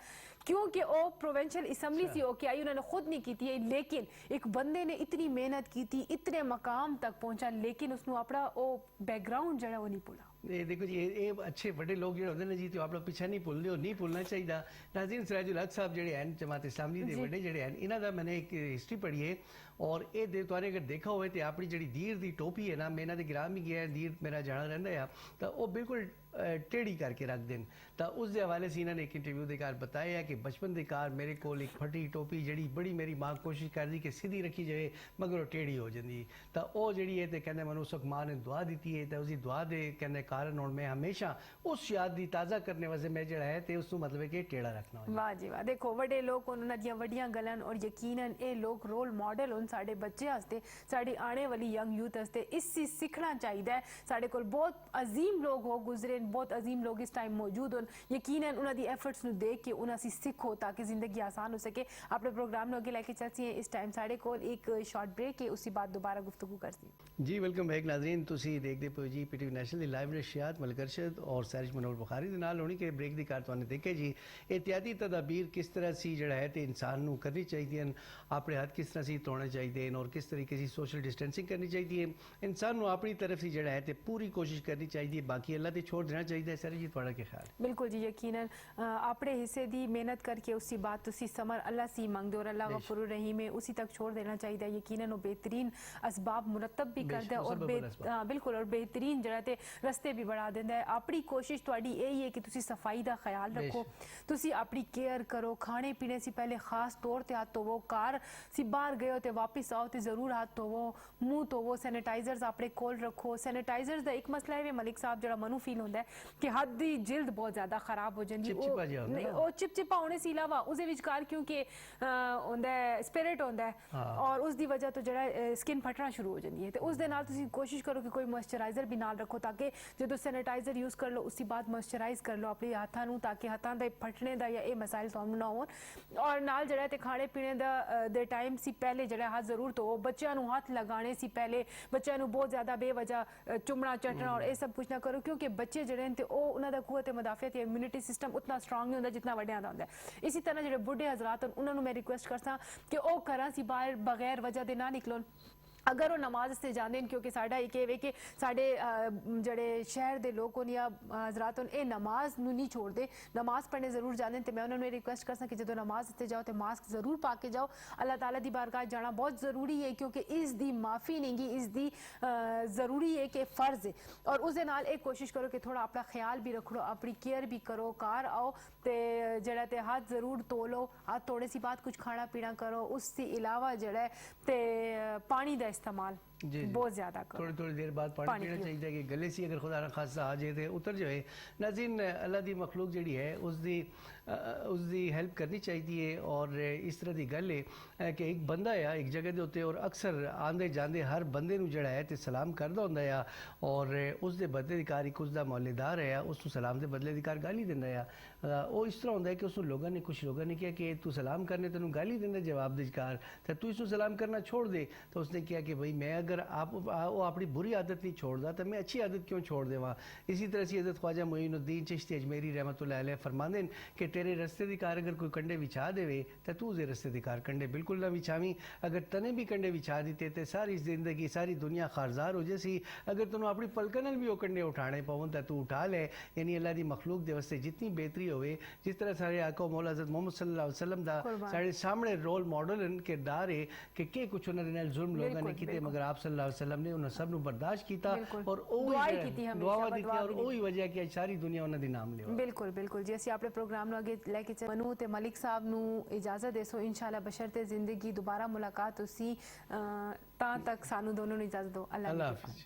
क्योंकि वो प्रोविंशियल असैम्बली से होके आई उन्होंने खुद नहीं की थी लेकिन एक बंदे ने इतनी मेहनत की थी इतने मकाम तक पहुंचा लेकिन उसनू अपना वो बैकग्राउंड जड़ा वो नहीं भूला देखो जी ये अच्छे बड़े लोग जो होंगे ना जी तो आप लोग पीछा नहीं भूलते हो नहीं भूलना चाहिए नाज़रीन सिराजुल हक साहब जड़े हैं जमात इस्लामी के बड़े जड़े हैं इन्हों का मैंने एक हिस्ट्री पढ़ी है और ये तुमने अगर देखा हो तो अपनी जी दीर की टोपी है ना मैं इन्होंने ग्राम भी गया दीर मेरा जाना रहा है तो वह बिल्कुल टेढ़ी करके रख दें तो उस हवाले से इन्होंने एक इंटरव्यू के कार बताया कि बचपन के कार मेरे को एक फटी टोपी जी बड़ी मेरी माँ कोशिश कर दी कि सीधी रखी जाए मगर वो टेढ़ी हो जाती तो वह जी है तो कहते मैं उस माँ ने दुआ दी है तो उसकी दुआ के कहने कारण और मैं हमेशा उस याद की ताज़ा करने वास्ते मैं जड़ा है तो उसको मतलब है कि टेढ़ा रखना वाह जी वाह देखो बड़े लोग उन्होंने दियां वड्डियां गल्लां और यकीनन ये लोग रोल मॉडल होन साडे बच्चे वास्ते साडी आने वाली यंग यूथ वास्ते इससे सीखना चाहिए साडे कोल बहुत अजीम लोग हो गुजरे बहुत अजीम लोग इस टाइम मौजूद होन यकीनन उन्हां दी एफर्ट्स नु देख के उन्हां सी सीखो ताकि जिंदगी आसान हो सके अपने प्रोग्राम नु आगे लेके चलती हैं इस टाइम साडे कोल एक शॉर्ट ब्रेक है उसी बाद दोबारा गुफ्तगू करती जी वेलकम बैक नाज़रीन तुसी देखदे पो जी PTV national the live नशियात Malik Arshad और सैरिश मनोहर बुखारी दे नाल होनी कि ब्रेक दी कार तुहानू देखे जी एहतियाती तदाबीर किस तरह सी जड़ा है ते इंसान नू करनी चाहिए अपने हाथ किस तरह से धोने चाहिए और किस तरीके से सोशल डिस्टेंसिंग करनी चाहिए इंसान नू अपनी तरफ से जड़ा है ते पूरी कोशिश करनी चाहिए बाकी अल्लाह ते छोड़ देना चाहिए सर जी थोड़ा क्या ख्याल बिल्कुल जी यकीनन अपने हिस्से दी मेहनत करके उसी बात तुसी समर अल्लाह सी मंगदे और अल्लाह गफूर रहीम है उसी तक छोड़ देना चाहिए यकीनन वो बेहतरीन असबाब मुरतब भी करता है और बिल्कुल और बेहतरीन जड़ा ते रस्ते भी बढ़ा देंदा है अपनी कोशिश तुहाडी यही है कि तुसी सफाई का ख्याल रखो तुसी अपनी केयर करो खाने पीने से पहले खास तौर ते हाथ धोवो कार सी बाहर गए हो तो वापस आओ तो जरूर हाथ धोवो मुंह धोवो सैनिटाइजर्स अपने कोल रखो सैनिटाइजर्स का एक मसला है मलिक साहब जड़ा मनु फील होंदा है कि हाथ दी जिल्द बहुत ज्यादा खराब हो जाती है चिपचिपा होने से इलावा उसके विचकार क्योंकि होंदा है स्पिरिट होंदा है और उस दी वजह तो जड़ा स्किन फटना शुरू हो जाती है तो उस दे नाल तुसी कोशिश करो कि कोई मॉइस्चराइजर भी नाल रखो ताकि जो सैनिटाइजर यूज कर लो उसी बाद मॉइस्चराइज कर लो अपने हाथों नू ताकि हाथों के फटने का या ये मसाइल तुहानू ना हो और नाल जड़ा ते खाने पीने दे टाइम सी पहले जड़ा हाथ जरूर धो बच्चों नू हाथ लगाने से पहले बच्चों नू बहुत ज्यादा बेवजह चुमना चटना और ये सब कुछ ना करो क्योंकि बच्चे जड़े ते ओ उन्हां दा कुव्वत मुदाफियत या इम्यूनिटी सिस्टम उतना स्ट्रांग नहीं होंदा जितना वड्डियां दा होंदा है इसी तरह जो बुढ़े हजरात उन्हां नू मैं रिक्वेस्ट करता कि ओ घरां सी बाहर बगैर वजह दे ना निकलन अगर वो नमाज से जाते हैं क्योंकि साडा एक है कि साडे जड़े शहर के लोग होन या हजरात होन ये नमाज नू नहीं छोड़ते नमाज पढ़ने जरूर जाते तो मैं उन्होंने रिक्वेस्ट कर सकी जो नमाज से जाओ तो मास्क जरूर पा के जाओ अल्लाह ताला दी बारगाह जाना बहुत ज़रूरी है क्योंकि इस दी माफ़ी नहीं गी इस दी ज़रूरी है कि फ़र्ज है और उस दे नाल एक कोशिश करो कि थोड़ा अपना ख्याल भी रखो अपनी केयर भी करो कार आओ तो जड़ा ते हाथ ज़रूर धो लो हाथ थोड़े सी बात कुछ खाना पीना करो उससे अलावा जड़ा ते पानी का इस्तेमाल जी बहुत ज्यादा करो। थोड़ी थोड़ी देर बाद पानी पीना चाहिए कि गले से अगर खुदा ना खासा आ जाए तो उतर जाए। नाज़रीन, अल्लाह दी मखलूक जिहड़ी है उसकी हेल्प करनी चाहिए। और इस तरह की गल है कि एक बंदा आ एक जगह के उत्ते और अक्सर आंदे जांदे हर बंदे नूं जिहड़ा है ते सलाम करदा हुंदा आ और उसके बदले दी कार एक उसका मौलेदार है उसनूं सलाम के बदले दी कार गाली दिंदा आ। वो इस तरह होंदा है कि उसनूं लोगों ने कुछ लोगों ने कहा कि तू सलाम करने तेनों गाली देने जवाब दे कार तो तू इसनूं सलाम करना छोड़ दे। तो उसने कहा कि भाई मैं अगर वो अपनी बुरी आदत नहीं छोड़दा तो मैं अच्छी आदत क्यों छोड़ देवां। इसी तरह से हज़रत ख्वाजा मोइनुद्दीन चिश्ती अजमेरी रहमतुल्लाह अलैह फरमाते हैं कि तेरे रस्ते की कार अगर कोई कंडे बिछा देवे तो तू उसके रस्ते की कार कंडे बिल्कुल ना बिछावी। अगर तने भी कंडे बिछा दिते तो सारी जिंदगी सारी दुनिया खारजार हो जैसी। अगर तेनों अपनी पलकन भी वो कंडे उठाने पवन तो तू उठा ले। यानी अल्लाह की मखलूक के वास्ते जितनी बेहतरी होवे जिस तरह सारे आका मौला हज़रत मोहम्मद सल्लल्लाहु अलैहि वसल्लम दा साढ़े सामने रोल मॉडल किरदार है कि कुछ उन्होंने जुल्म लोगों ने किए मगर आप सल्लल्लाहु अलैहि वसल्लम ने उन्होंने सब नूं बर्दाश्त किया और दुआवां दी और वही वजह कि सारी दुनिया उन्हों दी नाम ले। बिल्कुल बिल्कुल जी, ਅਸੀਂ ਆਪਣੇ ਪ੍ਰੋਗਰਾਮ ਨੂੰ ਅੱਗੇ ਲੈ ਕੇ ਮਨੂ ਤੇ ਮਲਿਕ ਸਾਹਿਬ ਨੂੰ ਇਜਾਜ਼ਤ ਦੇਸੋ ਇੰਸ਼ਾਅੱਲਾ ਬਸ਼ਰਤੇ ਜ਼ਿੰਦਗੀ ਦੁਬਾਰਾ ਮੁਲਾਕਾਤ ਤੁਸੀਂ ਤਾਂ ਤੱਕ ਸਾਨੂੰ ਦੋਨੋਂ ਨੂੰ ਇਜਾਜ਼ਤ ਦਿਓ। ਅੱਲਾਹ ਹਾਫਿਜ਼।